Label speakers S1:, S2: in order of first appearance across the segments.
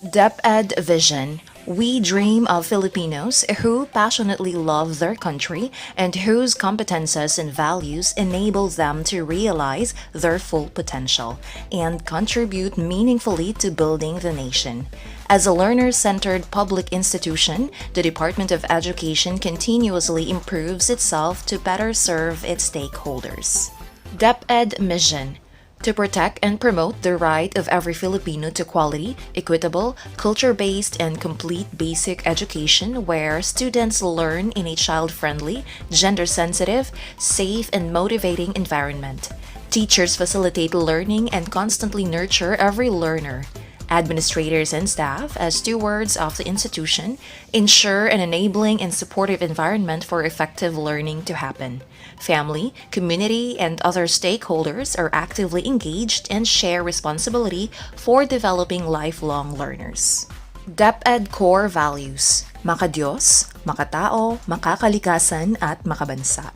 S1: DepEd Vision. We dream of Filipinos who passionately love their country and whose competences and values enables them to realize their full potential and contribute meaningfully to building the nation. As a learner-centered public institution, the Department of Education continuously improves itself to better serve its stakeholders. DepEd Mission. To protect and promote the right of every Filipino to quality, equitable, culture-based, and complete basic education where students learn in a child-friendly, gender-sensitive, safe, and motivating environment. Teachers facilitate learning and constantly nurture every learner. Administrators and staff, as stewards of the institution, ensure an enabling and supportive environment for effective learning to happen. Family, community, and other stakeholders are actively engaged and share responsibility for developing lifelong learners. DepEd Core Values: Makadiyos, makatao, makakalikasan, at makabansa.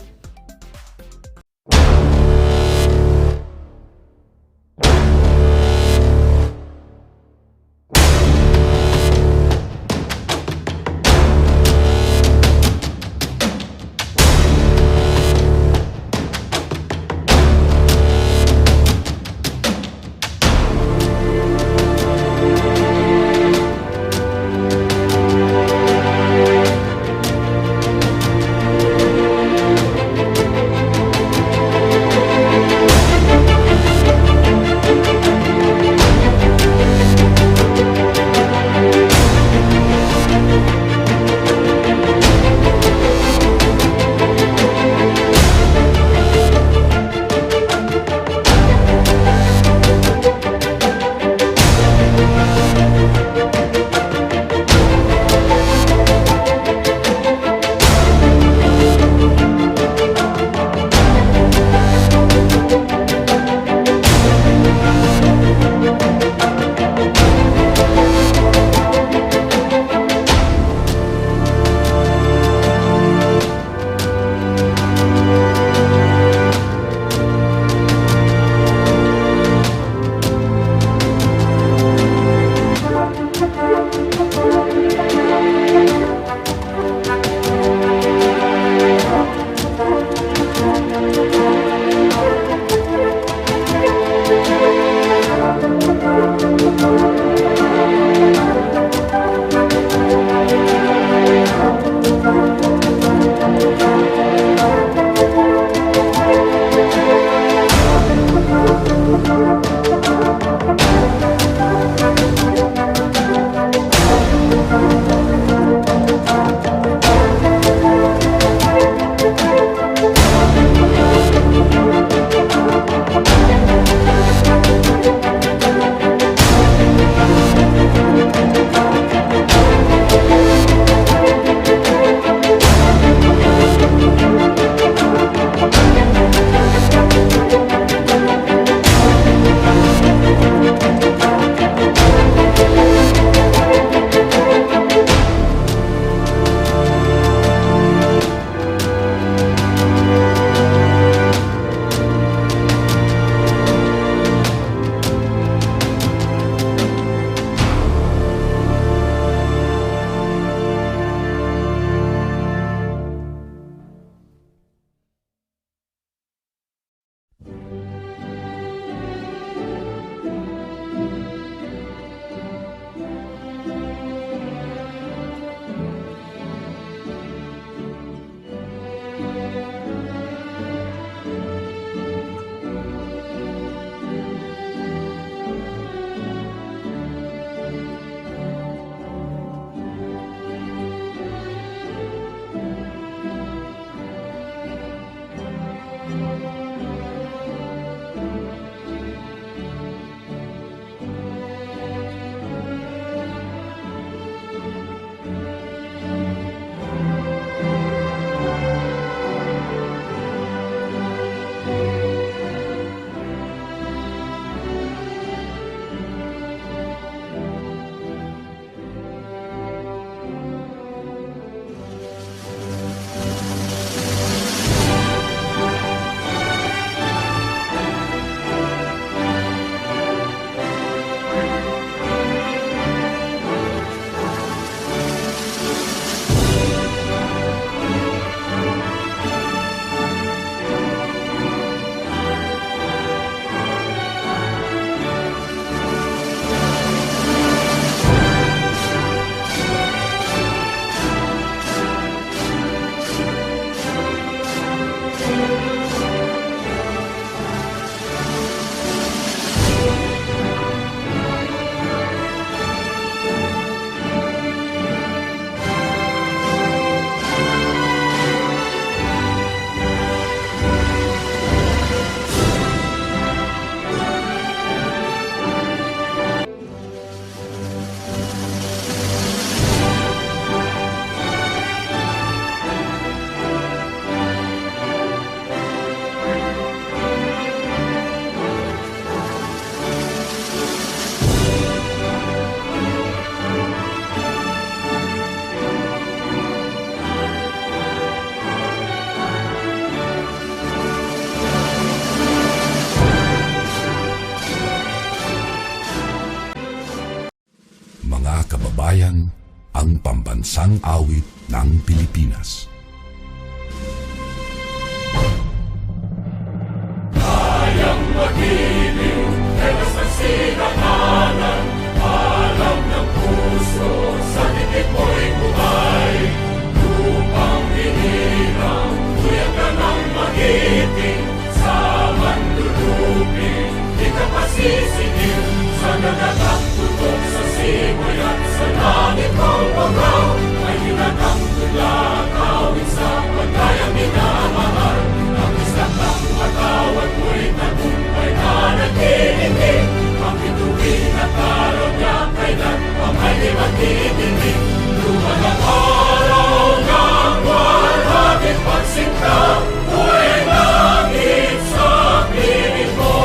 S2: mga kababayan, ang pambansang awit ng Pilipinas.
S3: Kayang mag-ibig, helas ng sinakanan, alam ng puso, sa titik mo'y buhay. Lupang hinirang, tuyag ka ng magiting, sa manlulupin, di ka pasisingil, sa nagatak tutok sa simoy at sa langit mong pagaw, ay hinatang tula, kawin sa pagkayang minamahal, ang isang ng matawad mo'y tagumpay na nagtitindig, ang bituin at araw niya kailan ang may di magtitindig. Luman ang araw ng walhagit pagsinta, buhay langit sa piling mo.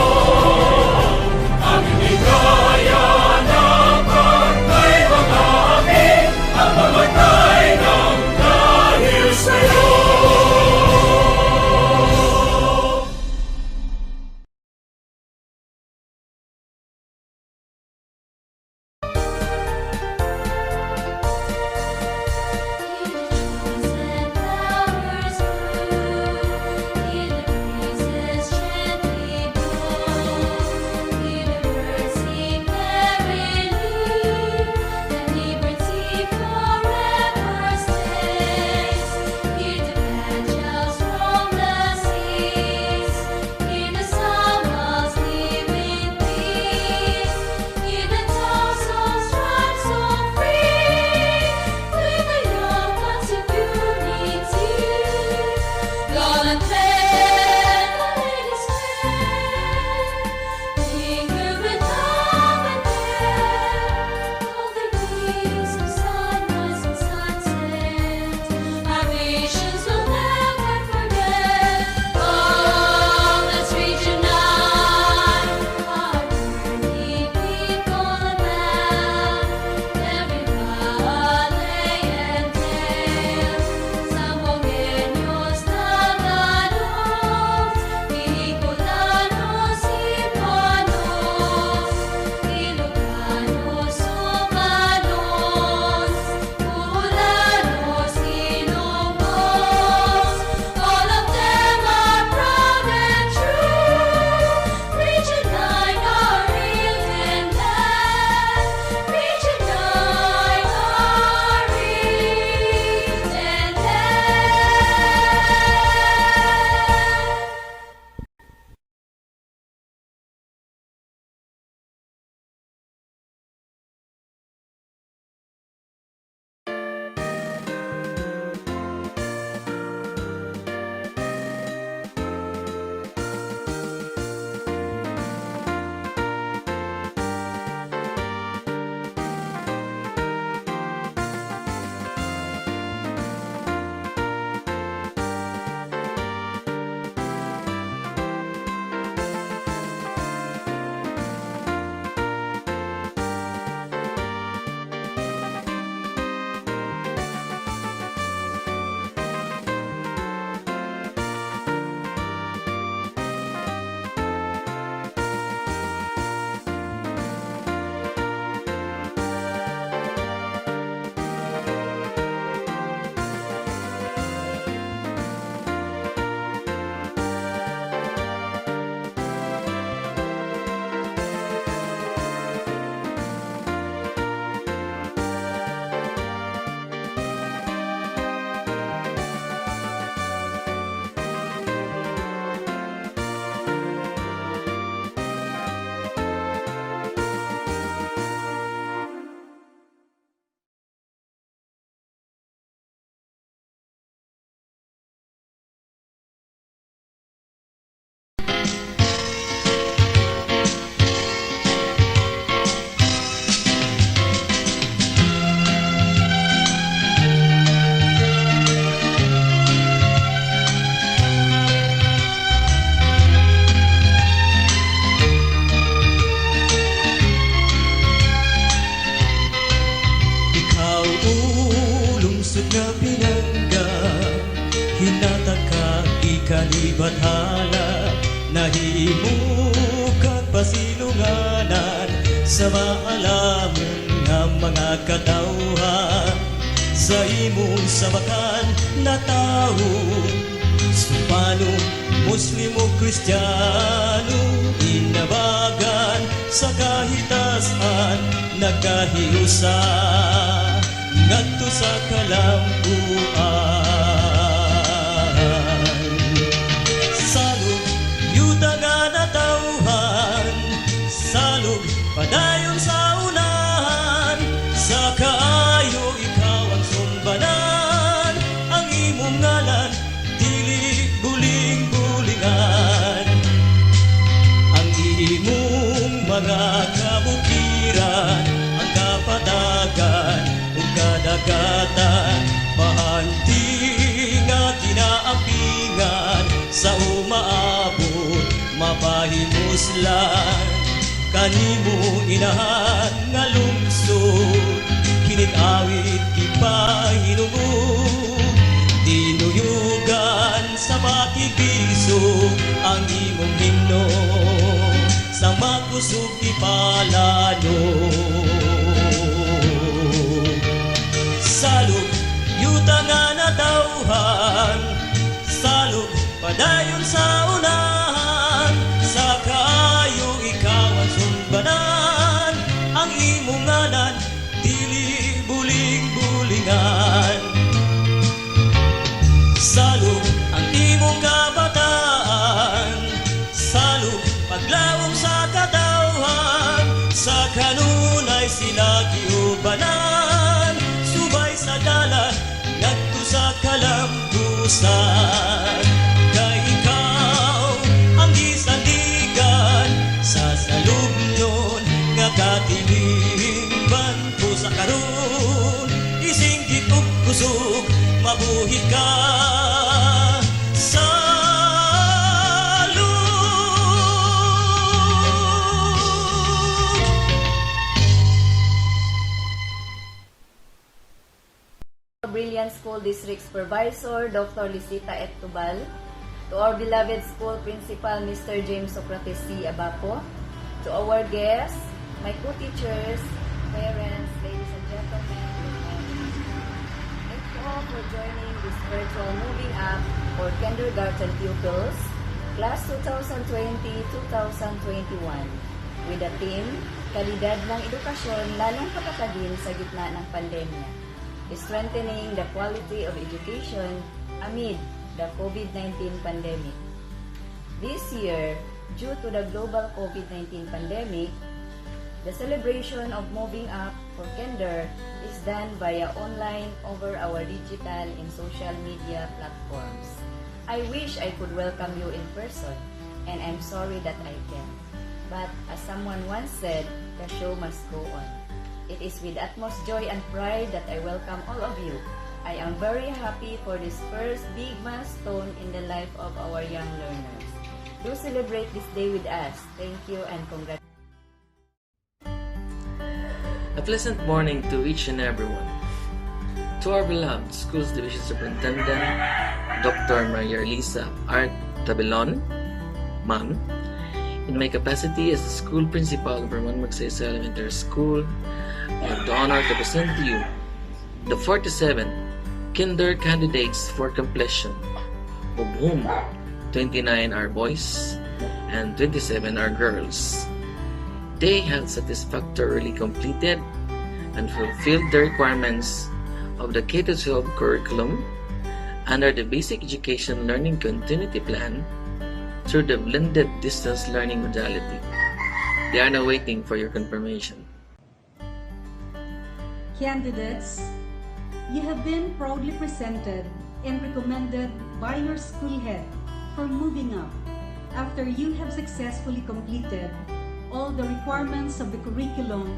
S3: Ang inigaya ng pagkay mga amin, ang mamatay ng dahil sa'yo.
S4: Bathala, nahimug kag pasilunganan, sa maalamon nga mga katawhan sa imong sabakan na tao. Supano, Muslim o Kristiyano, inabagan sa kahitasan, nagkahiusa ngadto sa kalambuan. Salug, yuta nga natawhan, salug, padayon sa unahan, sa kaayo ikaw ang sumbanan, ang imong ngalan dili buling-bulingan. Ang imong mga kabukiran, ang kapatagan ug kadagatan, mahanti nga kinaapingan sa umaabot mapahimuslan. Kanimo inahan nga lungsod, kinit-awit ipahinungod, dinuyugan sa pakibisog ang imong himno, sa makusog ipalano. Salug, yuta nga natawhan, salug, padayon sa unahan, sa kaayo ikaw ang sumbanan, ang imong ngalan dili buling-bulingan. Salug ang imong kabataan, salug paglawom sa katawhan, sa kanunay sila giubanan, subay sa dalan ngadto sa kalambusan. Kay ikaw ang gisandigan sa salugnon nga katilingban ko sa karon, isinggit ug kusog mabuhi ka.
S5: Brilliant School District Supervisor, Dr. Lisita Etubal, to our beloved school principal, Mr. James Socrates C. Abaco, to our guests, my co-teachers, parents, ladies and gentlemen, thank you all for joining this virtual moving up for kindergarten pupils, class 2020-2021, with the theme, Kalidad ng Edukasyon lalong patatagin sa gitna ng pandemya. Strengthening the quality of education amid the COVID-19 pandemic. This year, due to the global COVID-19 pandemic, the celebration of moving up for kinder is done via online over our digital and social media platforms. I wish I could welcome you in person, and I'm sorry that I can't. But as someone once said, the show must go on. It is with utmost joy and pride that I welcome all of you. I am very happy for this first big milestone in the life of our young learners. Do celebrate this day with us. Thank you and congratulations.
S6: A pleasant morning to each and everyone. To our beloved Schools Division Superintendent, Dr. Maria Elisa Art Tabelon, Ma'am, in my capacity as the school principal of Ramon Magsaysay Elementary School, I have the honor to present to you the 47 kinder candidates for completion, of whom 29 are boys and 27 are girls. They have satisfactorily completed and fulfilled the requirements of the K-12 curriculum under the Basic Education Learning Continuity Plan through the blended distance learning modality. They are now waiting for your confirmation.
S7: Candidates, you have been proudly presented and recommended by your school head for moving up after you have successfully completed all the requirements of the curriculum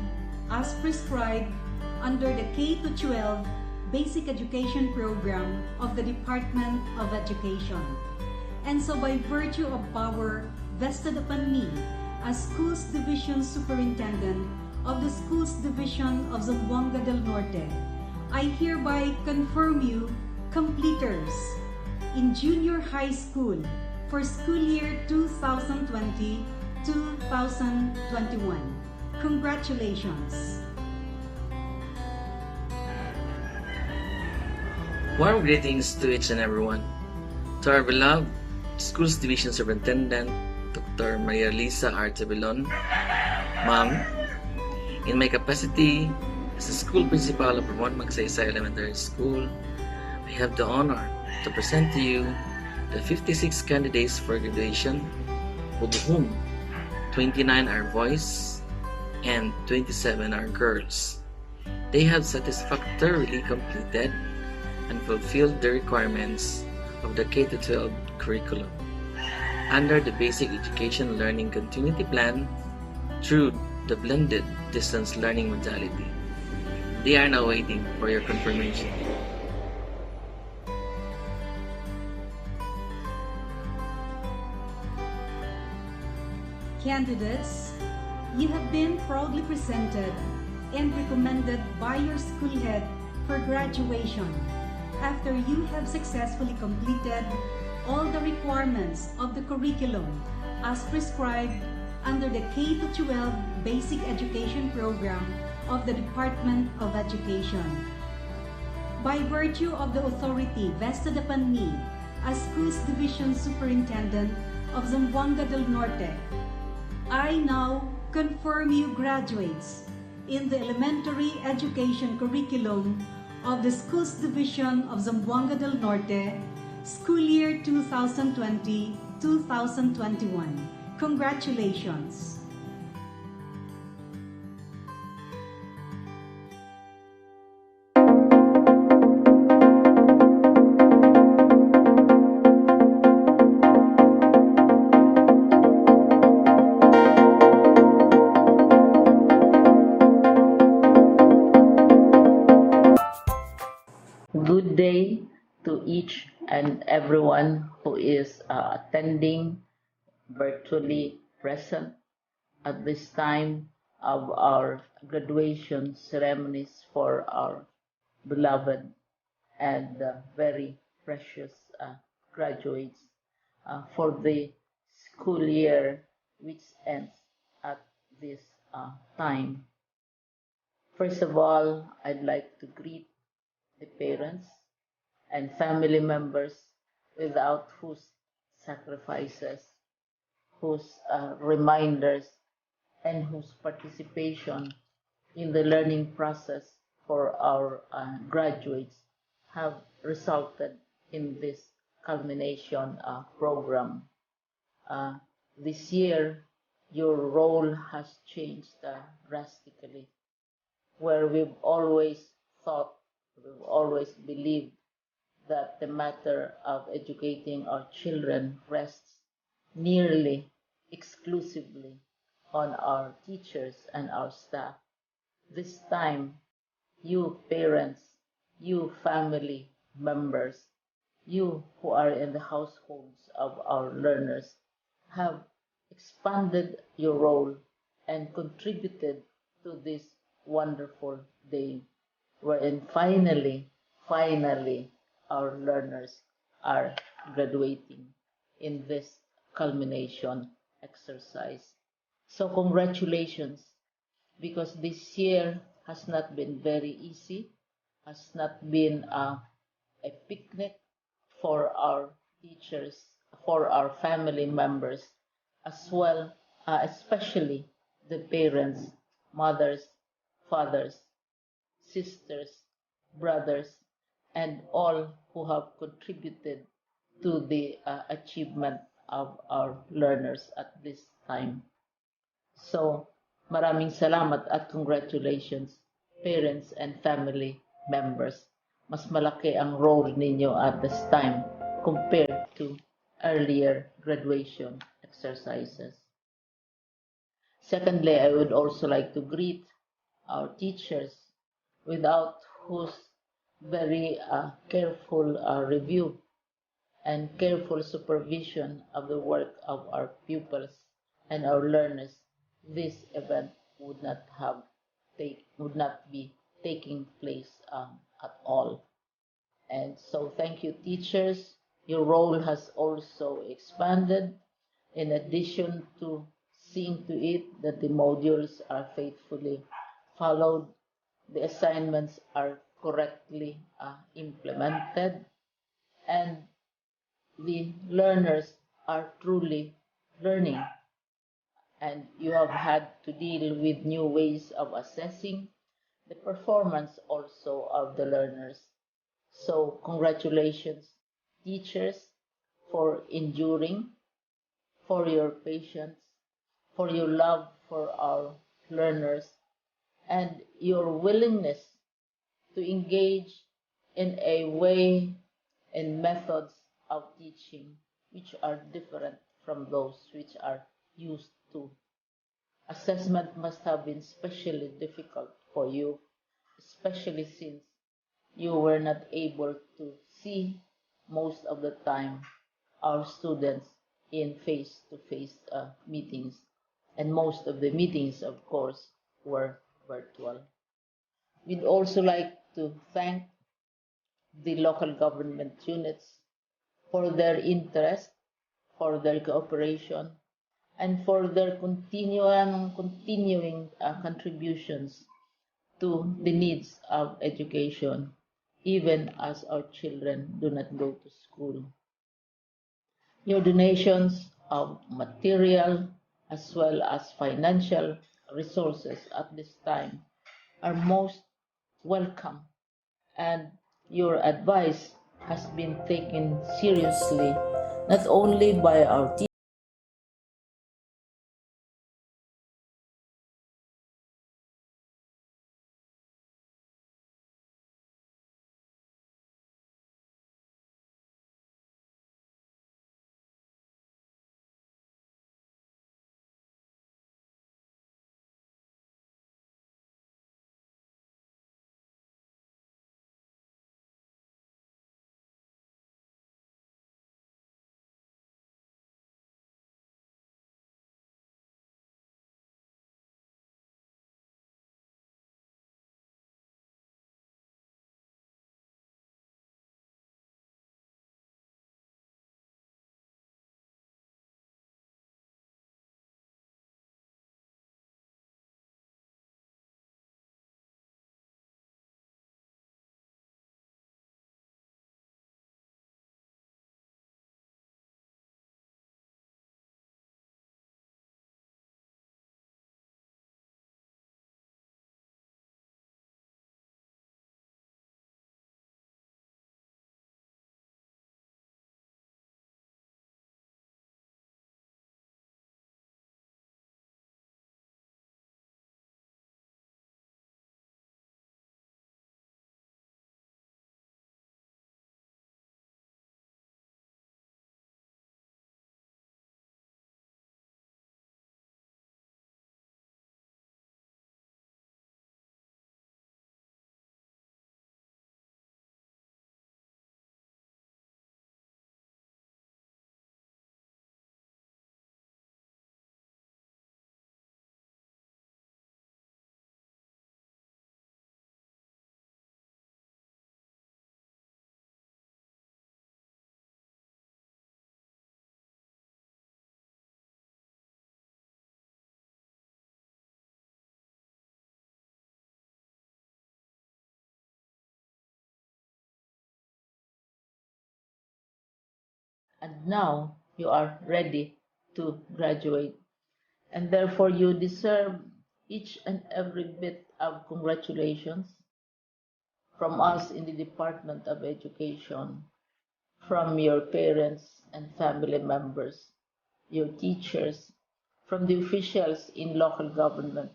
S7: as prescribed under the K-12 Basic Education Program of the Department of Education. And so by virtue of power vested upon me as Schools Division Superintendent of the Schools Division of Zamboanga del Norte, I hereby confirm you completers in junior high school for school year 2020-2021. Congratulations!
S6: Warm greetings to each and everyone. To our beloved Schools Division Superintendent, Dr. Maria Lisa R. Tabelon, Ma'am, in my capacity as the school principal of Ramon Magsaysay Elementary School, I have the honor to present to you the 56 candidates for graduation, of whom 29 are boys and 27 are girls. They have satisfactorily completed and fulfilled the requirements of the K-12 curriculum under the Basic Education Learning Continuity Plan through the blended distance learning modality. They are now waiting for your confirmation.
S7: Candidates, you have been proudly presented and recommended by your school head for graduation after you have successfully completed all the requirements of the curriculum as prescribed under the K-12 Basic Education Program of the Department of Education. By virtue of the authority vested upon me as Schools Division Superintendent of Zamboanga del Norte, I now confirm you graduates in the elementary education curriculum of the Schools Division of Zamboanga del Norte, school year 2020-2021. Congratulations!
S8: Good day to each and everyone who is attending virtually present at this time of our graduation ceremonies for our beloved and very precious graduates for the school year which ends at this time. First of all, I'd like to greet the parents and family members without whose sacrifices, whose reminders, and whose participation in the learning process for our graduates have resulted in this culmination program. This year, your role has changed drastically, where we've always thought, we've always believed that the matter of educating our children rests nearly exclusively on our teachers and our staff. This time, you parents, you family members, you who are in the households of our learners have expanded your role and contributed to this wonderful day wherein finally, our learners are graduating in this culmination exercise. So congratulations, because this year has not been very easy, has not been a picnic for our teachers, for our family members, as well, especially the parents, mothers, fathers, sisters, brothers, and all who have contributed to the achievement of our learners at this time. So, maraming salamat at congratulations, parents and family members. Mas malaki ang role ninyo at this time compared to earlier graduation exercises. Secondly, I would also like to greet our teachers, without whose very careful review and careful supervision of the work of our pupils and our learners, this event would not be taking place at all. And so thank you, teachers. Your role has also expanded. In addition to seeing to it that the modules are faithfully followed, the assignments are correctly implemented, and the learners are truly learning. And you have had to deal with new ways of assessing the performance also of the learners. So congratulations, teachers, for enduring, for your patience, for your love for our learners, and your willingness to engage in a way and methods of teaching which are different from those which are used to. Assessment must have been especially difficult for you, especially since you were not able to see most of the time our students in face-to-face meetings, and most of the meetings, of course, were virtual. We'd also like to thank the local government units for their interest, for their cooperation, and for their continuing contributions to the needs of education, even as our children do not go to school. Your donations of material as well as financial resources at this time are most welcome, and your advice has been taken seriously not only by our teachers, and now you are ready to graduate, and therefore you deserve each and every bit of congratulations from us in the Department of Education, from your parents and family members, your teachers, from the officials in local government,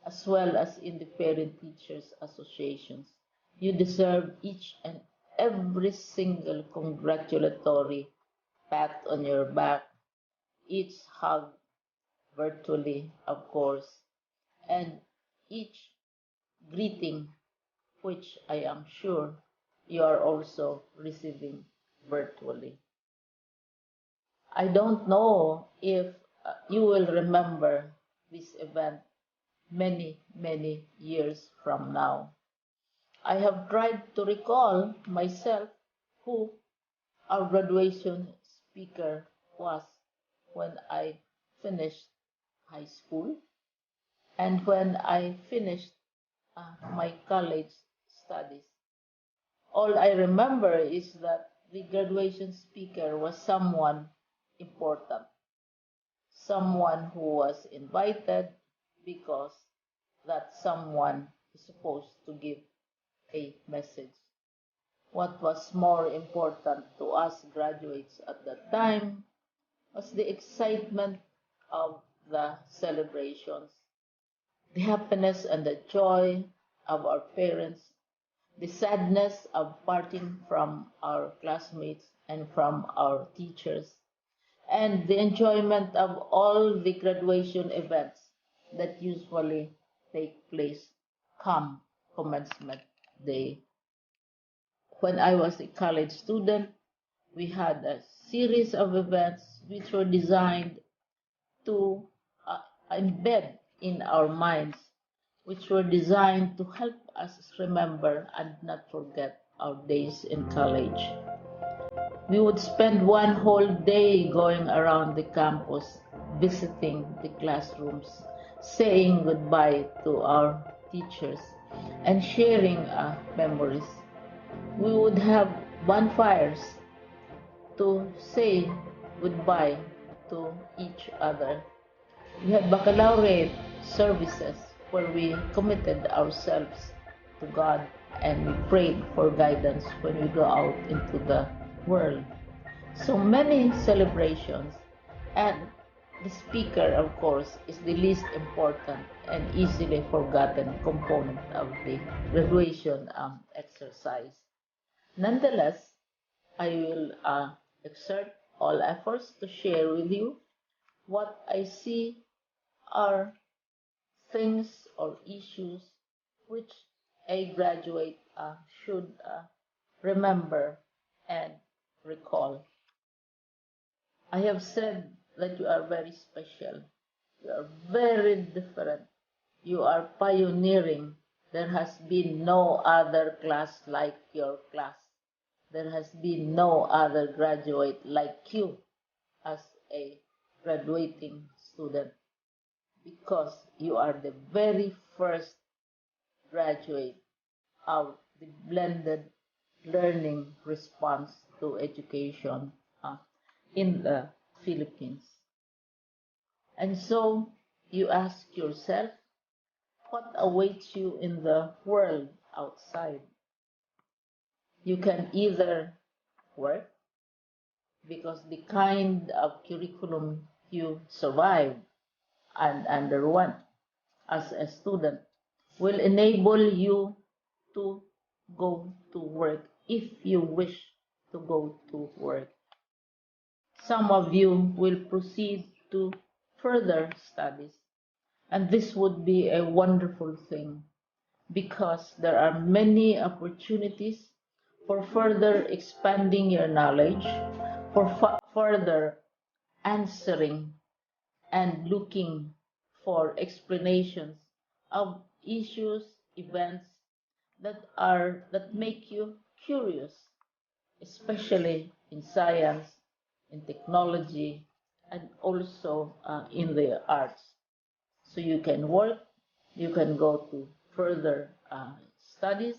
S8: as well as in the parent teachers associations. You deserve each and every single congratulatory pat on your back, each hug virtually, of course, and each greeting, which I am sure you are also receiving virtually. I don't know if you will remember this event many, many years from now. I have tried to recall myself who our graduation speaker was when I finished high school. And when I finished my college studies, all I remember is that the graduation speaker was someone important, someone who was invited because that someone is supposed to give a message. What was more important to us graduates at that time was the excitement of the celebrations, the happiness and the joy of our parents, the sadness of parting from our classmates and from our teachers, and the enjoyment of all the graduation events that usually take place come commencement day. When I was a college student, we had a series of events which were designed to embed in our minds, which were designed to help us remember and not forget our days in college. We would spend one whole day going around the campus, visiting the classrooms, saying goodbye to our teachers, and sharing memories. We would have bonfires to say goodbye to each other. We had baccalaureate services where we committed ourselves to God and we prayed for guidance when we go out into the world. So many celebrations, and the speaker, of course, is the least important and easily forgotten component of the graduation exercise. Nonetheless, I will exert all efforts to share with you what I see are things or issues which a graduate should remember and recall. I have said that you are very special. You are very different. You are pioneering. There has been no other class like your class. There has been no other graduate like you as a graduating student, because you are the very first graduate of the blended learning response to education in the Philippines. And so you ask yourself, what awaits you in the world outside? You can either work, because the kind of curriculum you survive and underwent as a student will enable you to go to work if you wish to go to work. Some of you will proceed to further studies, and this would be a wonderful thing because there are many opportunities for further expanding your knowledge, for further answering and looking for explanations of issues, events that make you curious, especially in science, in technology, and also in the arts. So you can work, you can go to further studies,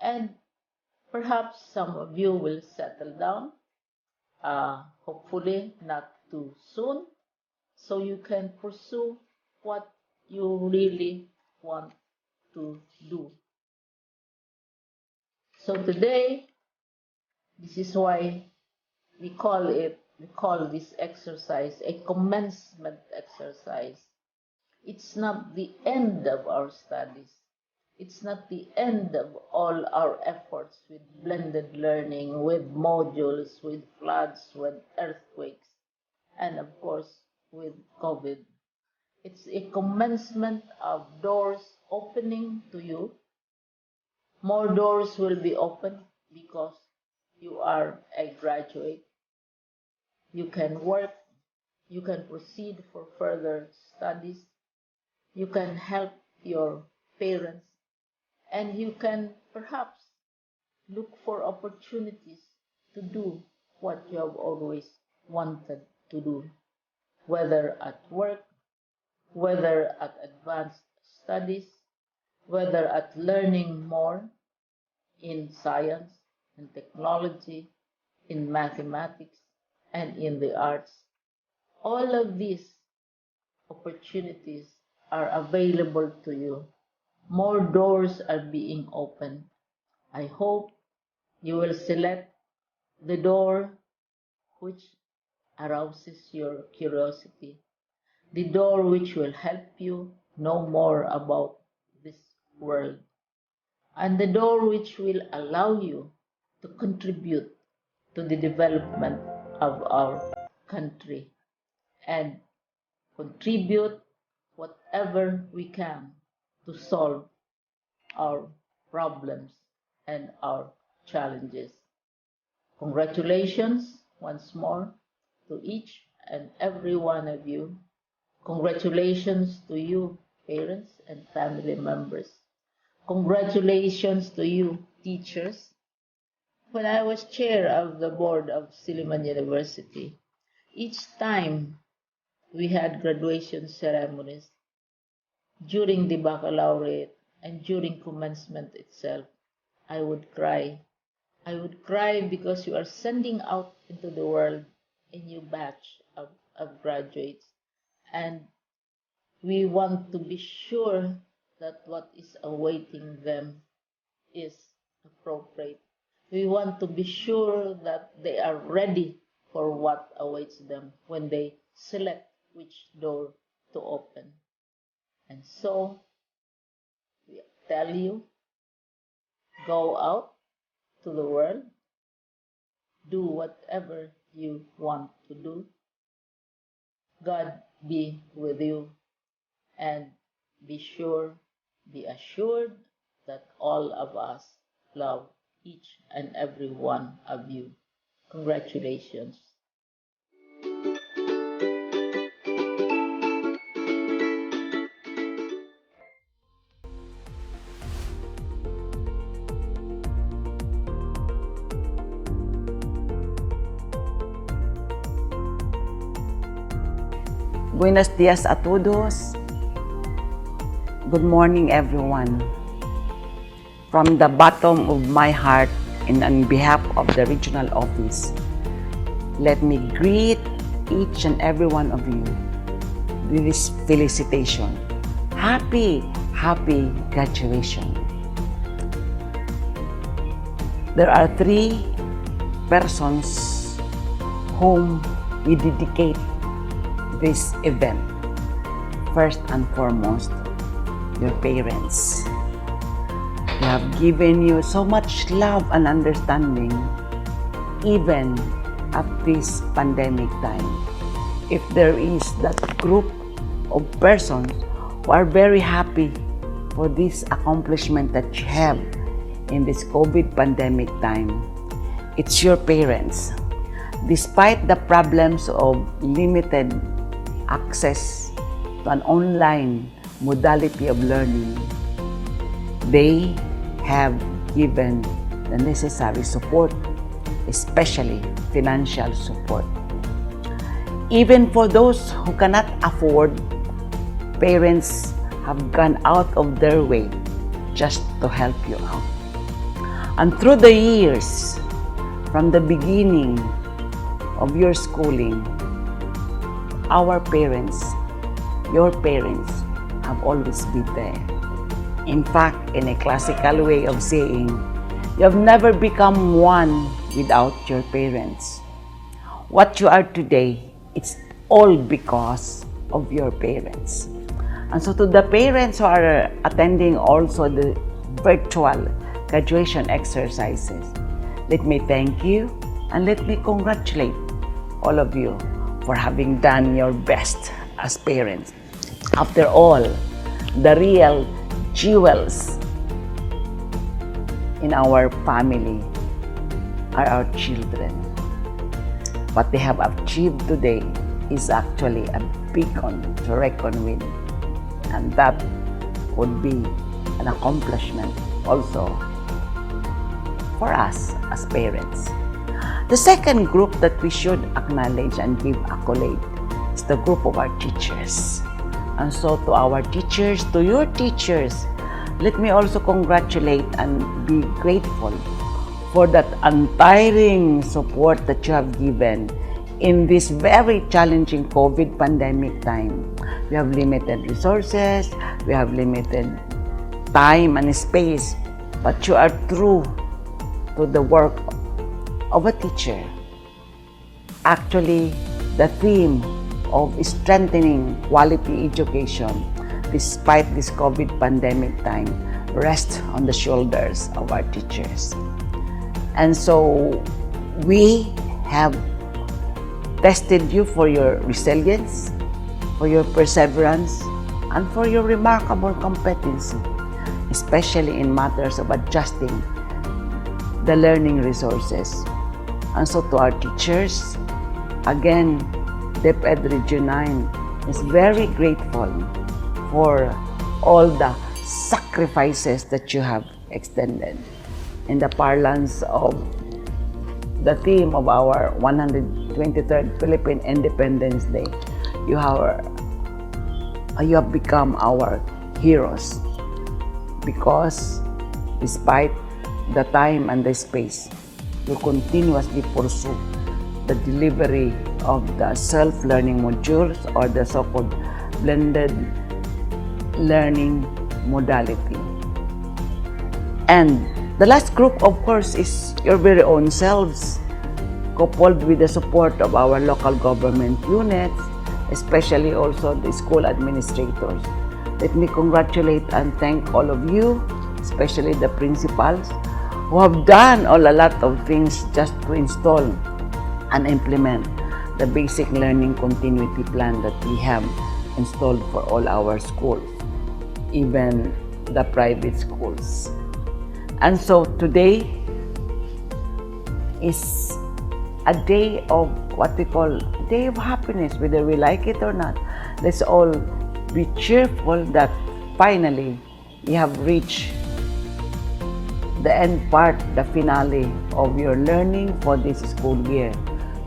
S8: and perhaps some of you will settle down, hopefully not too soon, so you can pursue what you really want to do. So today, this is why we call this exercise a commencement exercise. It's not the end of our studies. It's not the end of all our efforts with blended learning, with modules, with floods, with earthquakes, and of course with COVID. It's a commencement of doors opening to you. More doors will be opened because you are a graduate. You can work, you can proceed for further studies, you can help your parents, and you can perhaps look for opportunities to do what you have always wanted to do, whether at work whether at advanced studies, whether at learning more in science and technology, in mathematics, and in the arts. All of these opportunities are available to you. More doors are being opened. I hope you will select the door which arouses your curiosity, the door which will help you know more about this world, and the door which will allow you to contribute to the development of our country and contribute whatever we can to solve our problems and our challenges. Congratulations once more to each and every one of you. Congratulations to you, parents and family members. Congratulations to you, teachers. When I was chair of the board of Silliman University, each time we had graduation ceremonies, during the baccalaureate and during commencement itself, I would cry. I would cry because you are sending out into the world a new batch of graduates, and we want to be sure that what is awaiting them is appropriate. We want to be sure that they are ready for what awaits them when they select which door to open. And so, we tell you, go out to the world, do whatever you want to do. God be with you, and be assured that all of us love each and every one of you. Congratulations.
S9: Buenos dias a todos. Good morning, everyone. From the bottom of my heart and on behalf of the regional office, let me greet each and every one of you with this felicitation. Happy graduation. There are 3 persons whom we dedicate this event. First and foremost, your parents. They have given you so much love and understanding even at this pandemic time. If there is that group of persons who are very happy for this accomplishment that you have in this COVID pandemic time, it's your parents. Despite the problems of limited access to an online modality of learning, they have given the necessary support, especially financial support. Even for those who cannot afford, parents have gone out of their way just to help you out. And through the years, from the beginning of your schooling, our parents, your parents, have always been there. In fact, in a classical way of saying, you have never become one without your parents. What you are today, it's all because of your parents. And so to the parents who are attending also the virtual graduation exercises, let me thank you and let me congratulate all of you for having done your best as parents. After all, the real jewels in our family are our children. What they have achieved today is actually a beacon to reckon with, and that would be an accomplishment also for us as parents. The second group that we should acknowledge and give accolade is the group of our teachers. And so to our teachers, to your teachers, let me also congratulate and be grateful for that untiring support that you have given in this very challenging COVID pandemic time. We have limited resources, we have limited time and space, but you are true to the work of a teacher. Actually, the theme of strengthening quality education despite this COVID pandemic time rests on the shoulders of our teachers. And so we have tested you for your resilience, for your perseverance, and for your remarkable competency, especially in matters of adjusting the learning resources. And so to our teachers, again, DepEd Region 9 is very grateful for all the sacrifices that you have extended. In the parlance of the theme of our 123rd Philippine Independence Day, you have become our heroes because despite the time and the space, you continuously pursue the delivery of the self-learning modules or the so-called blended learning modality. And the last group, of course, is your very own selves, coupled with the support of our local government units, especially also the school administrators. Let me congratulate and thank all of you, especially the principals, who have done a lot of things just to install and implement the basic learning continuity plan that we have installed for all our schools, even the private schools. And so today is a day of what we call a day of happiness, whether we like it or not. Let's all be cheerful that finally we have reached the end part, the finale of your learning for this school year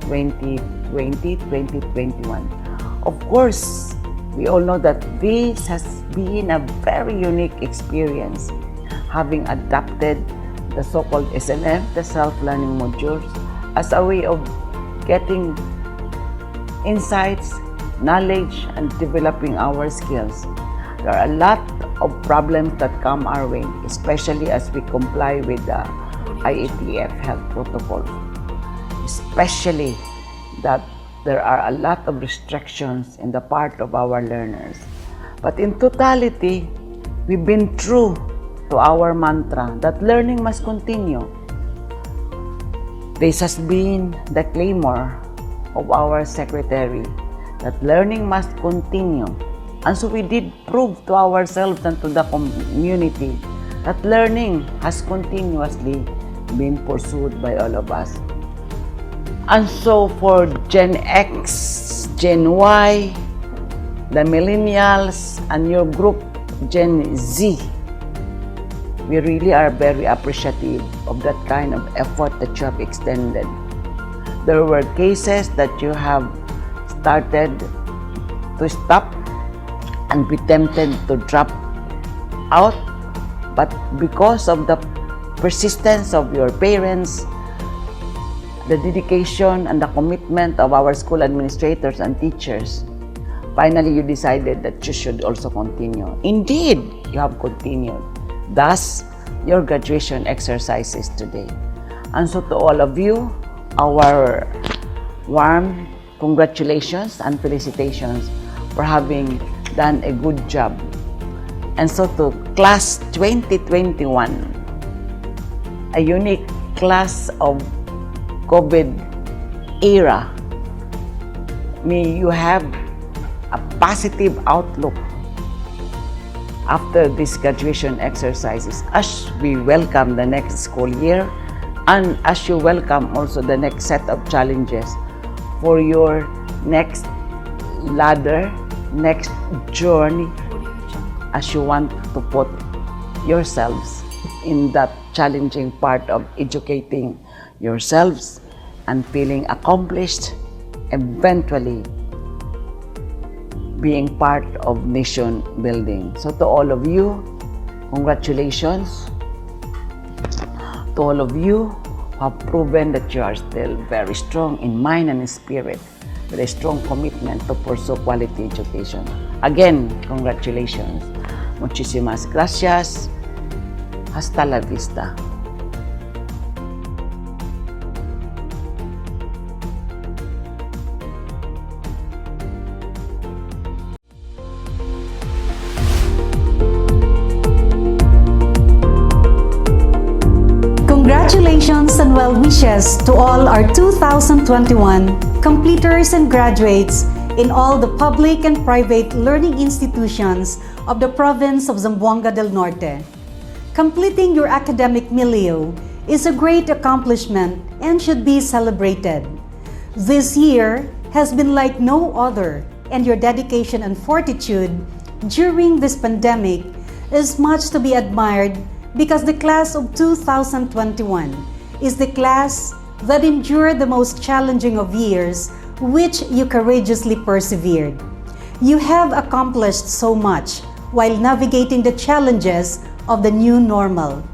S9: 2020-2021. Of course, we all know that this has been a very unique experience, having adapted the so-called SLM, the self-learning modules, as a way of getting insights, knowledge, and developing our skills. There are a lot of problems that come our way, especially as we comply with the IATF health protocols. Especially that there are a lot of restrictions in the part of our learners. But in totality, we've been true to our mantra that learning must continue. This has been the clamor of our secretary, that learning must continue. And so we did prove to ourselves and to the community that learning has continuously been pursued by all of us. And so for Gen X, Gen Y, the millennials, and your group, Gen Z, we really are very appreciative of that kind of effort that you have extended. There were cases that you have started to stop and be tempted to drop out, but because of the persistence of your parents, the dedication and the commitment of our school administrators and teachers, finally you decided that you should also continue. Indeed, you have continued. Thus, your graduation exercises today. And so to all of you, our warm congratulations and felicitations for having done a good job. And so to class 2021, a unique class of COVID era, may you have a positive outlook after these graduation exercises as we welcome the next school year and as you welcome also the next set of challenges for your next ladder, next journey, as you want to put yourselves in that challenging part of educating yourselves and feeling accomplished, eventually being part of nation building. So to all of you, congratulations. To all of you who have proven that you are still very strong in mind and in spirit, with a strong commitment to pursue quality education. Again, congratulations. Muchísimas gracias. Hasta la vista.
S7: Congratulations and well wishes to all our 2021 completers and graduates in all the public and private learning institutions of the province of Zamboanga del Norte. Completing your academic milieu is a great accomplishment and should be celebrated. This year has been like no other, and your dedication and fortitude during this pandemic is much to be admired, because the class of 2021 is the class that endured the most challenging of years, which you courageously persevered. You have accomplished so much while navigating the challenges of the new normal.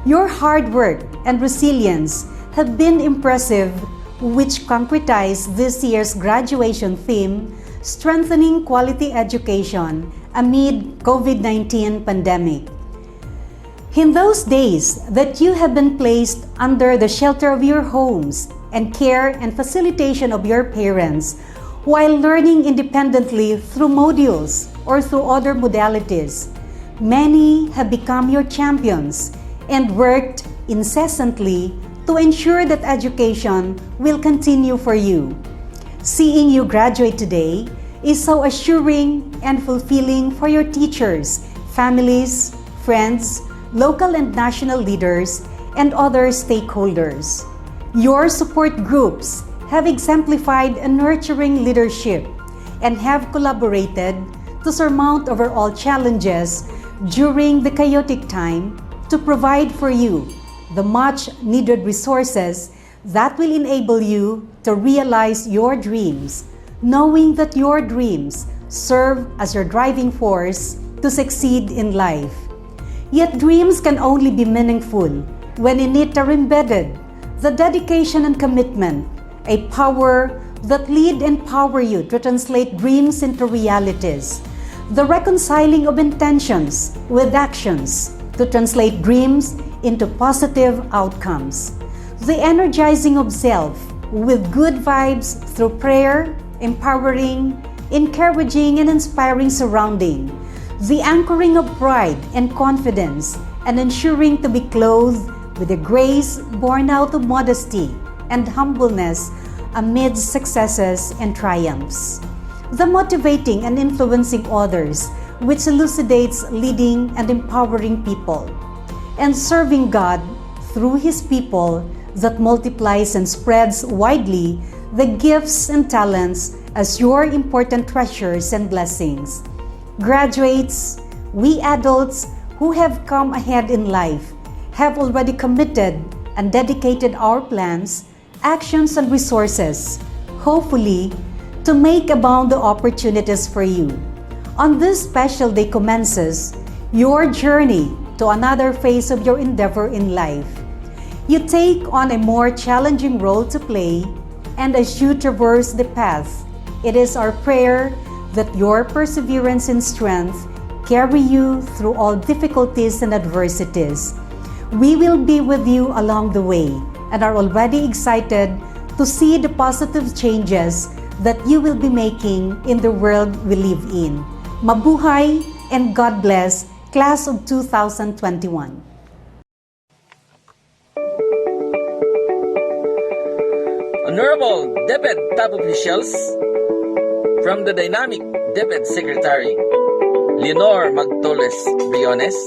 S7: Your hard work and resilience have been impressive, which concretized this year's graduation theme, strengthening quality education amid COVID-19 pandemic. In those days that you have been placed under the shelter of your homes and care and facilitation of your parents, while learning independently through modules or through other modalities, many have become your champions and worked incessantly to ensure that education will continue for you. Seeing you graduate today is so assuring and fulfilling for your teachers, families, friends, local and national leaders, and other stakeholders. Your support groups have exemplified a nurturing leadership and have collaborated to surmount overall challenges during the chaotic time to provide for you the much needed resources that will enable you to realize your dreams, knowing that your dreams serve as your driving force to succeed in life. Yet dreams can only be meaningful when in it are embedded the dedication and commitment, a power that lead and power you to translate dreams into realities, the reconciling of intentions with actions to translate dreams into positive outcomes, the energizing of self with good vibes through prayer, empowering, encouraging, and inspiring surrounding, the anchoring of pride and confidence, and ensuring to be clothed with a grace born out of modesty and humbleness amidst successes and triumphs. The motivating and influencing others, which elucidates leading and empowering people, and serving God through His people that multiplies and spreads widely the gifts and talents as your important treasures and blessings. Graduates, we adults who have come ahead in life have already committed and dedicated our plans, actions, and resources, hopefully, to make abound the opportunities for you. On this special day commences your journey to another phase of your endeavor in life. You take on a more challenging role to play, and as you traverse the path, it is our prayer that your perseverance and strength carry you through all difficulties and adversities. We will be with you along the way and are already excited to see the positive changes that you will be making in the world we live in. Mabuhay and God bless, Class of 2021.
S6: Honorable DepEd top officials, from the dynamic DepEd Secretary Leonor Magtoles Briones,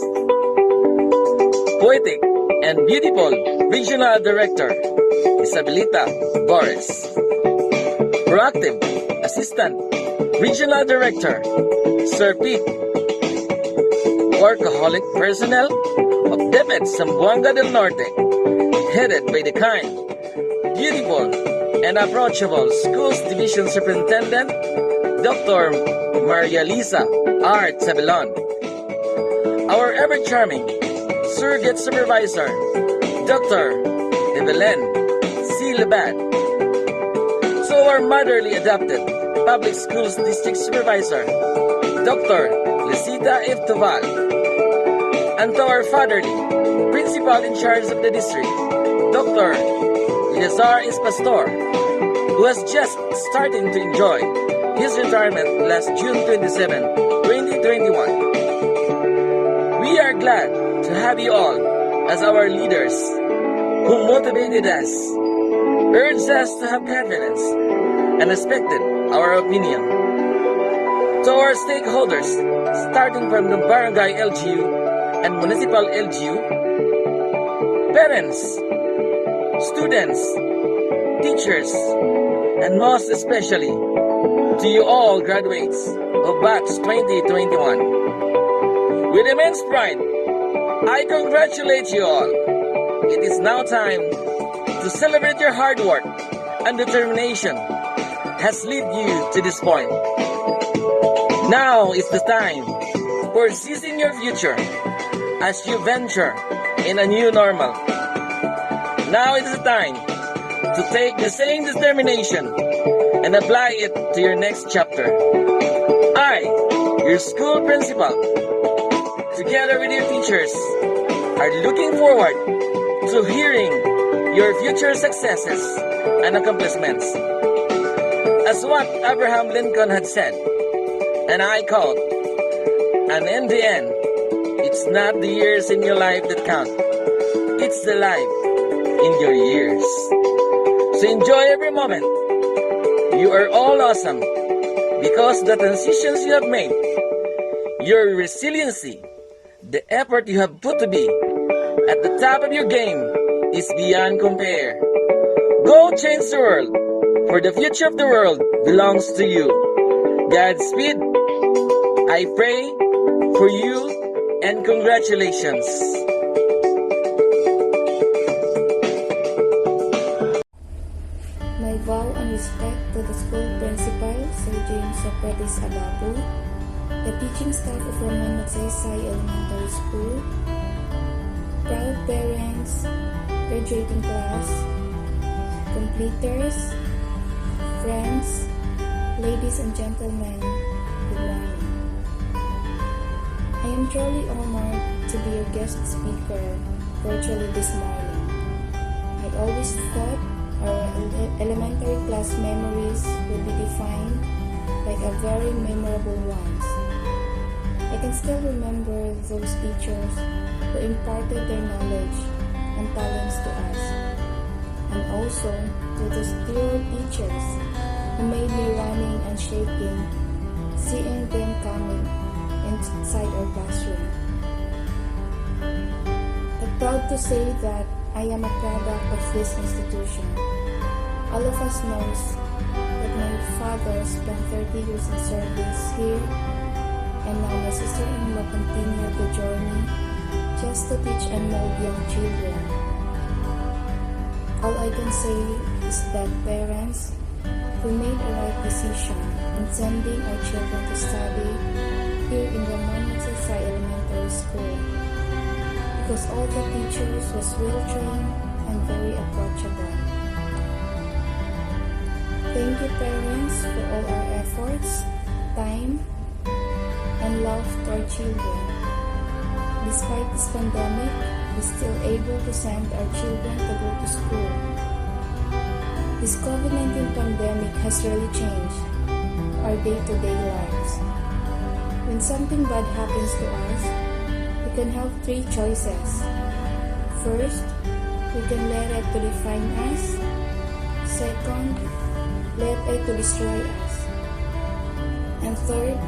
S6: poetic and beautiful Regional Director Isabelita Boris, proactive Assistant Regional Director Sir Pete, workaholic personnel of DepEd Zamboanga del Norte, headed by the kind, beautiful, and approachable Schools Division Superintendent Dr. Maria Lisa R. Tabelon, our ever-charming Surrogate Supervisor, Dr. Evelyn C. Lebat, to our motherly adopted Public Schools District Supervisor, Dr. Lisita F. Toval, and to our fatherly Principal in charge of the district, Dr. Eleazar S. Pastor, who has just starting to enjoy his retirement last June 27, 2021. We are glad to have you all as our leaders who motivated us, urged us to have confidence, and respected our opinion. To our stakeholders, starting from the Barangay LGU and Municipal LGU, parents, students, teachers, and most especially to you all graduates of Batch 2021. With immense pride, I congratulate you all. It is now time to celebrate your hard work and determination has led you to this point. Now is the time for seizing your future as you venture in a new normal. Now is the time to take the same determination and apply it to your next chapter. I, your school principal, together with your teachers, are looking forward to hearing your future successes and accomplishments. As what Abraham Lincoln had said, and I quote, and in the end, it's not the years in your life that count, it's the life in your years. So enjoy every moment. You are all awesome because the transitions you have made, your resiliency, the effort you have put to be at the top of your game is beyond compare. Go change the world, for the future of the world belongs to you. Godspeed. I pray for you and congratulations.
S10: My vow and respect to the school principal, Sir James Sopratis Ababu, the teaching staff of Ramon Magsaysay Elementary School, proud parents, graduating class, completers, friends, ladies and gentlemen, good morning. I am truly honored to be your guest speaker virtually this morning. I always thought our elementary class memories will be defined by a very memorable ones. I can still remember those teachers who imparted their knowledge and talents to us, and also to those dear teachers who made me running and shaking, seeing them coming inside our classroom. I'm proud to say that I am a product of this institution. All of us knows that my father spent 30 years in service here, and now my sister-in-law continued the journey just to teach and mold young children. All I can say is that parents, we made a right decision in sending our children to study here in Ramon Magsaysay Elementary School, because all the teachers was well-trained and very approachable. Thank you, parents, for all our efforts, time, and love to our children. Despite this pandemic, we're still able to send our children to go to school. This COVID-19 pandemic has really changed our day-to-day lives. When something bad happens to us, we can have three choices. First, we can let it to define us. Second, let it to destroy us. And third,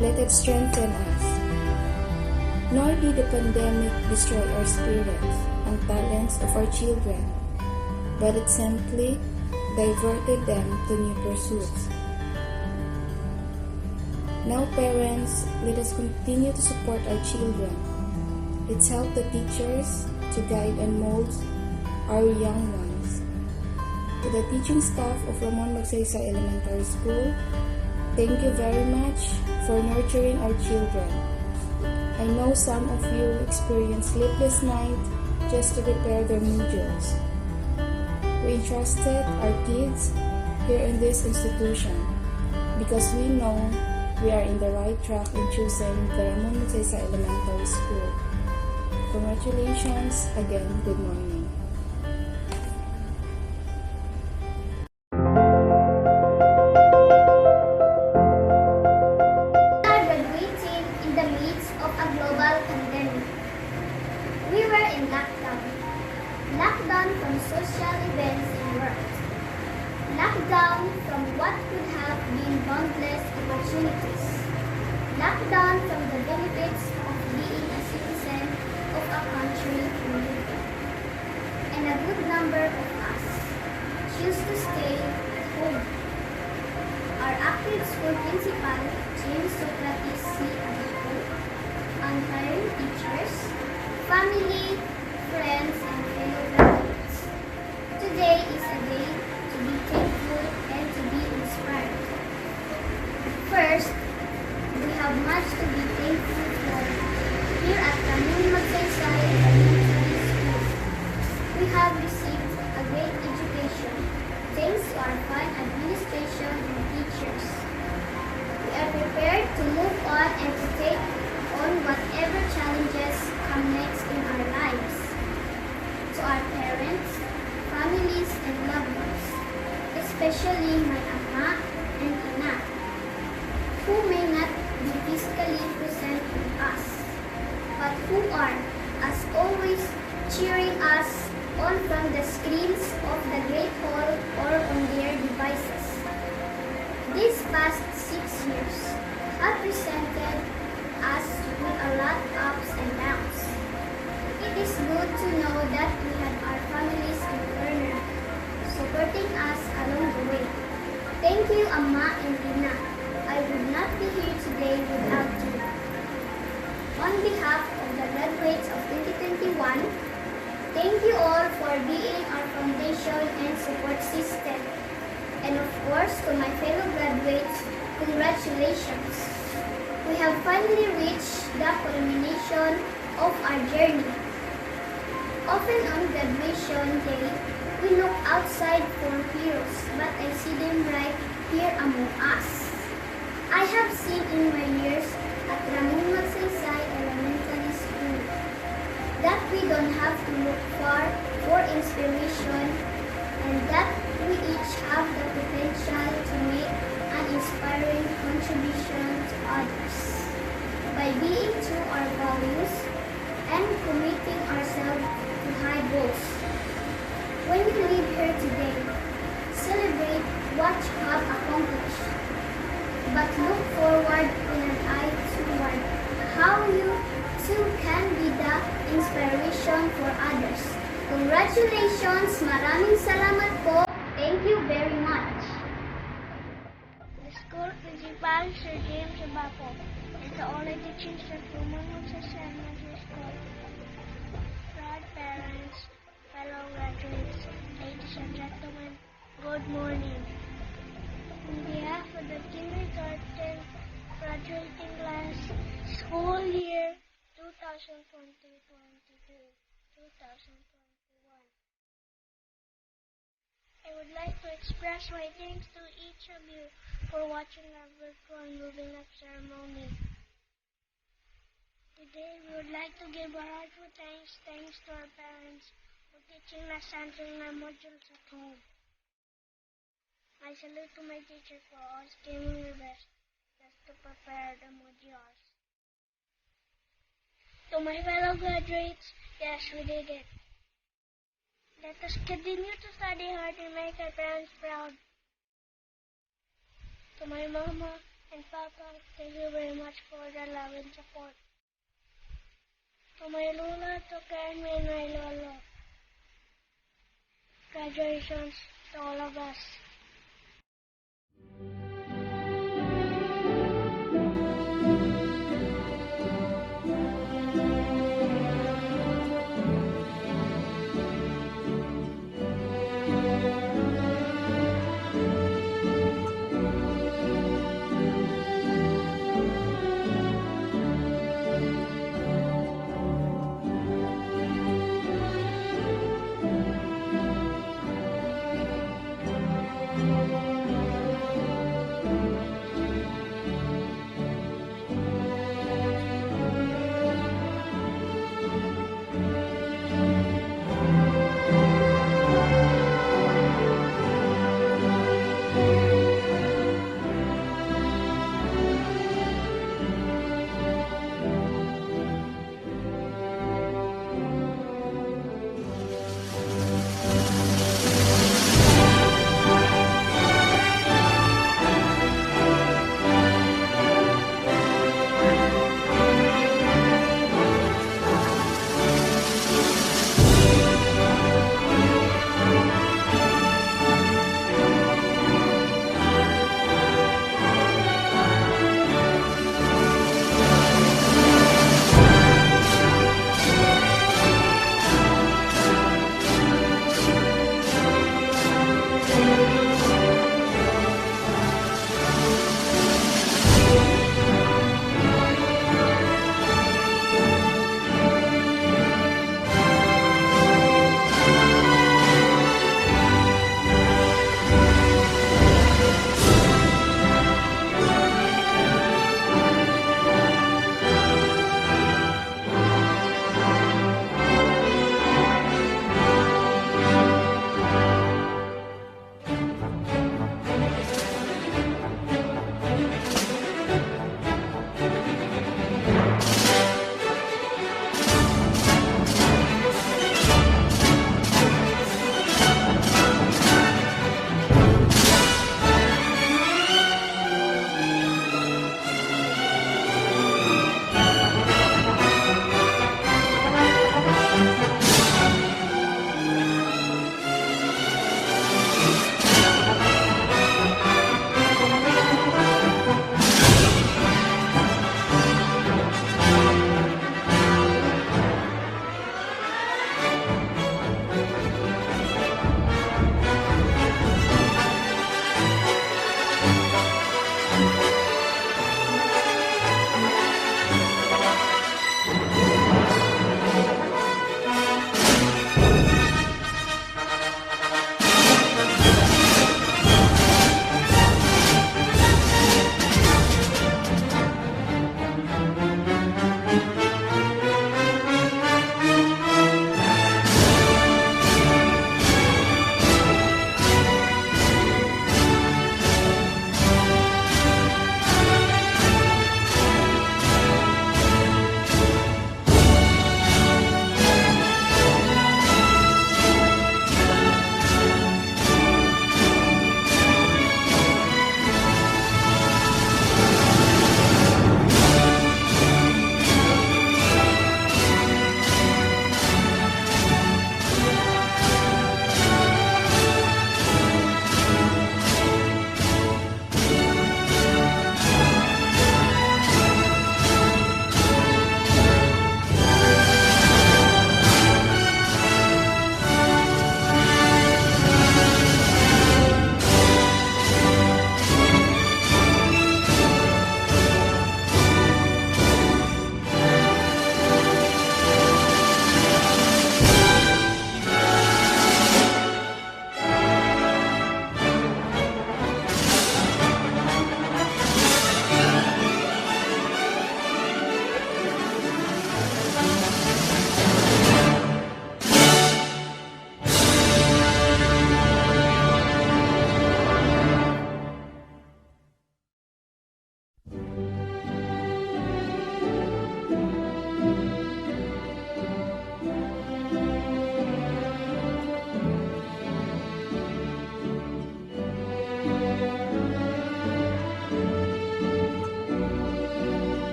S10: let it strengthen us. Nor did the pandemic destroy our spirits and talents of our children, but it simply diverted them to new pursuits. Now, parents, let us continue to support our children. Let's help the teachers to guide and mold our young ones. To the teaching staff of Ramon Magsaysay Elementary School, Thank you very much for nurturing our children. I know some of you experience sleepless nights just to prepare their modules. We entrusted our kids here in this institution because we know we are in the right track in choosing the Ramon Magsaysay Elementary School. Congratulations again. Good morning.
S11: Are graduating in the midst of a global pandemic. We were in lockdown. Lockdown from social events and work. Lockdown from what could have been boundless opportunities. Lockdown from the benefits of being a citizen of a country we live in. And a good number of us choose to stay at home. Our active school principal, James Socrates C. Abico, unhired teachers, family, friends, and fellow graduates. Today is a day to be thankful and to be inspired. First, we have much to be thankful for. Here at Ramon Magsaysay Elementary School, we have received a great education thanks to our fine administration and teachers. We are prepared to move on and to take on whatever challenges come next in our lives. To our parents, families, and loved ones, especially my ama and ina, who may not be physically present with us, but who are, as always, cheering us on from the screens of the Great Hall or on their devices. These past 6 years have presented us with a lot of ups and downs. It is good to know that we have our families and learners supporting us along the way. Thank you, Ama and Ina. I would not be here today without you. On behalf of the graduates of 2021, thank you all for being our foundation and support system. And of course, to my fellow graduates, congratulations. We have finally reached the culmination of our journey. Often on graduation day, we look outside for heroes, but I see them right here among us. I have seen in my years at Ramon Magsaysay Elementary School that we don't have to look far for inspiration and that we each have the potential to make an inspiring contribution to others by being true to our values and committing ourselves to high goals. When you leave here today, celebrate what you have accomplished, but look forward with an eye toward how you too can be the inspiration for others. Congratulations! Maraming salamat po! Thank you very much!
S12: The school principal, Sir James Abaco, and to all the teachers at Ramon Magsaysay Elementary School, proud parents, fellow graduates, ladies and gentlemen, good morning. On behalf of the kindergarten graduating class, school year 2020-2021, I would like to express my thanks to each of you for watching our virtual moving up ceremony. Today, we would like to give our heartfelt thanks to our parents for teaching us answering our modules at home. I salute to my teacher for always giving their best just to prepare the modules. To my fellow graduates, yes, we did it. Let us continue to study hard and make our parents proud. To my mama and papa, thank you very much for the love and support. To my Lula, to Karen, and my Lolo. Congratulations to all of us.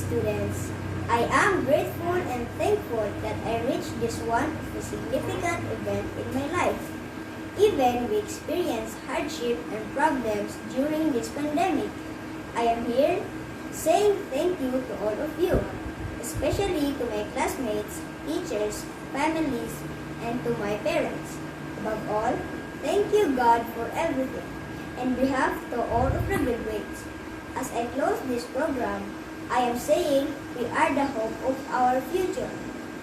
S11: students, I am grateful and thankful that I reached this one of the significant event in my life. Even we experience hardship and problems during this pandemic, I am here saying thank you to all of you, especially to my classmates, teachers, families, and to my parents. Above all, thank you God for everything. On behalf to all of the graduates, as I close this program, I am saying we are the hope of our future.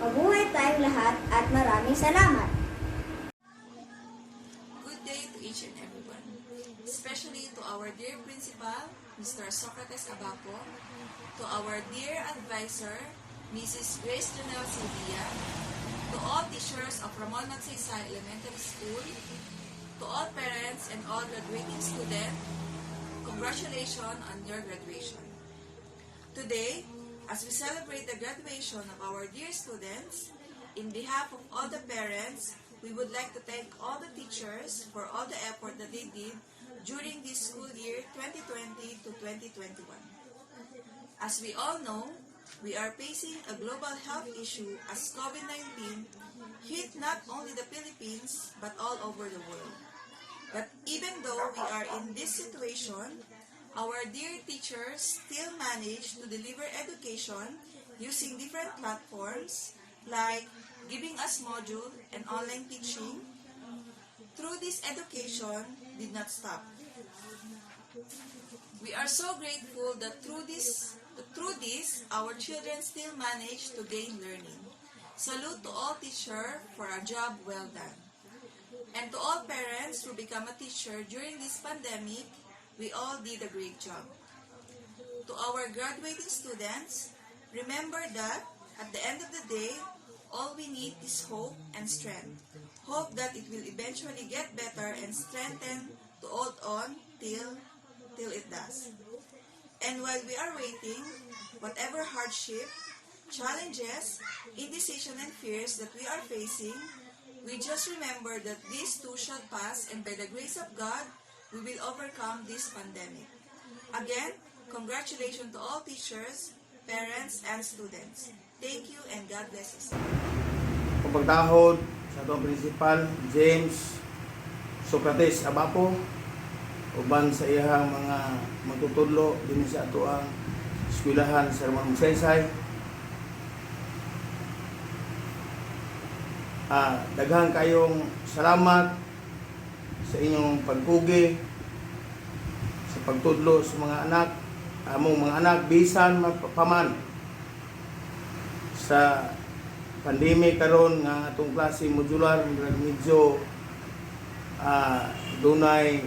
S11: Mabuhay tayong lahat at maraming salamat.
S13: Good day to each and everyone, especially to our dear principal, Mr. Socrates Abapo, to our dear advisor, Mrs. Grace Janelle Silvia, to all teachers of Ramon Magsaysay Elementary School, to all parents and all graduating students, congratulations on your graduation. Today, as we celebrate the graduation of our dear students, in behalf of all the parents, we would like to thank all the teachers for all the effort that they did during this school year 2020 to 2021. As we all know, we are facing a global health issue as COVID-19 hit not only the Philippines but all over the world. But even though we are in this situation, our dear teachers still manage to deliver education using different platforms like giving us module and online teaching. Through this education did not stop. We are so grateful that through this, our children still manage to gain learning. Salute to all teachers for a job well done. And to all parents who become a teacher during this pandemic, we all did a great job. To our graduating students, remember that at the end of the day, all we need is hope and strength. Hope that it will eventually get better and strengthen to hold on till it does. And while we are waiting, whatever hardship, challenges, indecision, and fears that we are facing, we just remember that these too shall pass, and by the grace of God, we will overcome this pandemic. Again, congratulations to all teachers, parents, and students. Thank you and God bless us.
S14: Pagdahod sa atong principal, James Socrates Abapo, uban sa iyang mga magtutudlo din sa ato ang eskwelahan sa Ramon Magsaysay. Daghang kayong salamat sa inyong pagpugi, sa pagtudlo sa mga anak, among mga anak, bisan paman sa pandemic karon nga atong klase modular, medyo dunay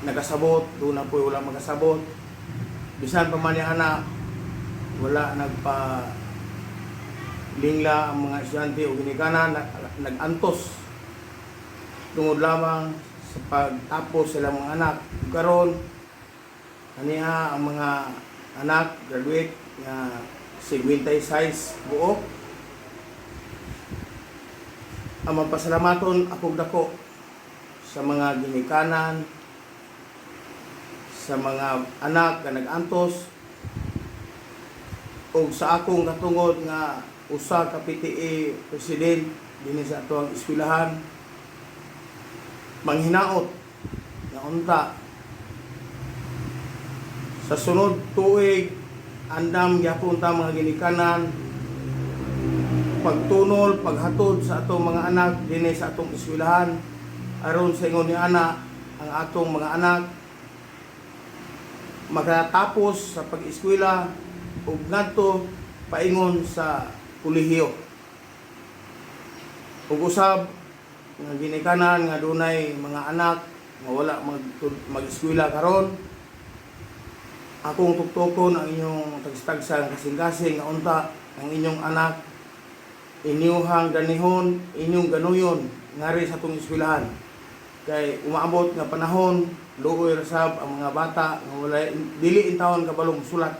S14: nagasabot, dunay po wala magasabot. Bisan pa man yung anak, wala nagpa lingla ang mga estudyante o ginikanan nag-antos tungod lamang sa pagtapos sila mga anak. Karon aniha ang mga anak graduate nga 56 buok. Ang magpasalamaton akong dako sa mga ginikanan, sa mga anak nga nag-antos, o sa akong katungod nga usa ka PTA president dinhi sa atong eskwelahan, manghinaot nga unta sa sunod tuig andam gyapon ta mga ginikanan pagtunol, paghatod sa atong mga anak dinhi sa atong eskwelahan aron sa ingon ni ana ang atong mga anak magtatapos sa pag-eskwela ug ngadto paingon sa kolehiyo. Ug usab nga ginikanan nga dunay mga anak nga wala mag-eskwela karon, akong tuktukon ang inyong tagstagsan kasing-kasing nga unta ang inyong anak inyuhang ganihon, inyong ganuyon ngari sa atong eskwelahan. Kay umaabot nga panahon, luoy rasab ang mga bata nga wala dili intawon kabalong sulat.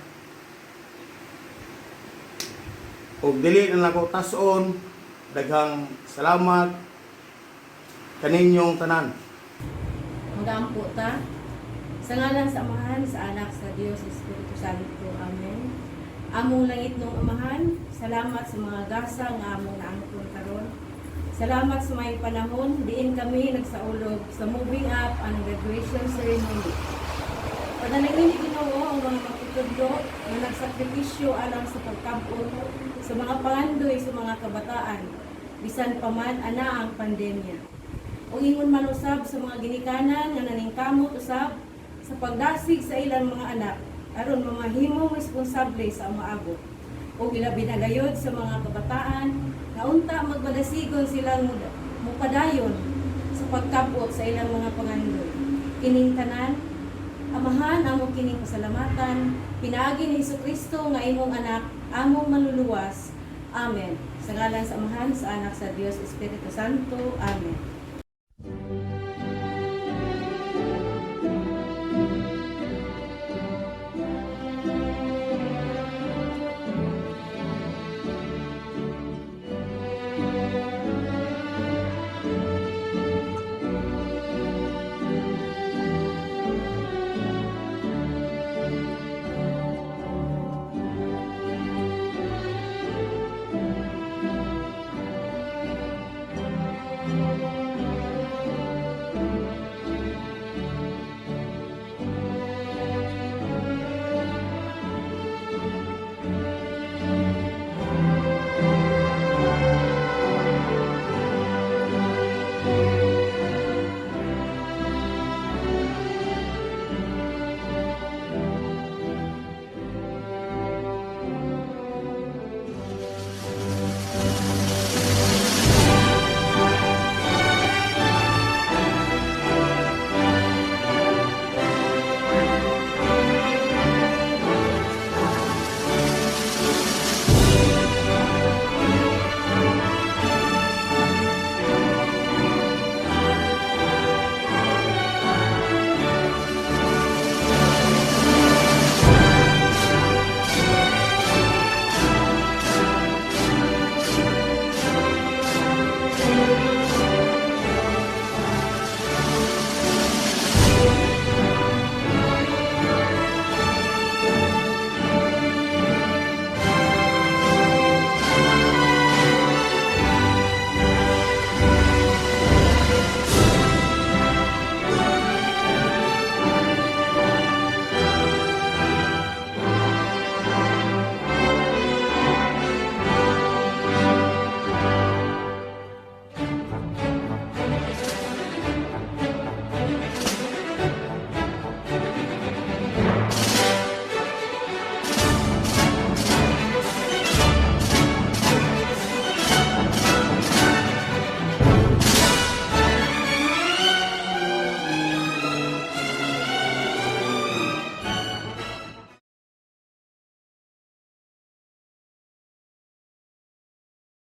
S14: O dili na nako tason, daghang salamat kaninyong tanan.
S15: Magampo ta sa ngalan sa Amahan, sa Anak, sa Dios, sa Espiritu Santo. Amen. Among langit nung amahan, salamat sa mga gasa nga among naangkon karon. Salamat sa may panahon, diin kami nagsaulog sa moving up and graduation ceremony. Panalangin ni Ginoo ang mga magtutudlo na nagsakripisyo alang sa pagkabot sa mga pangandoy sa mga kabataan, bisan pa man ana ang pandemya. O ingon man usab sa mga ginikanan nga naningkamot usab sa pagdasig sa ilang mga anak aron mamahimong responsable sa umaabot. O ilabi na gayod sa mga kabataan na unta magmadasigon silang mupadayon sa pagkabot sa ilang mga pangandoy. Kining tanan, Amahan, among kining pasalamatan, pinaagi ni Hesukristo nga imong anak, among manluluwas. Amen. Sa ngalan sa Amahan, sa Anak, sa Dios, Espiritu Santo. Amen.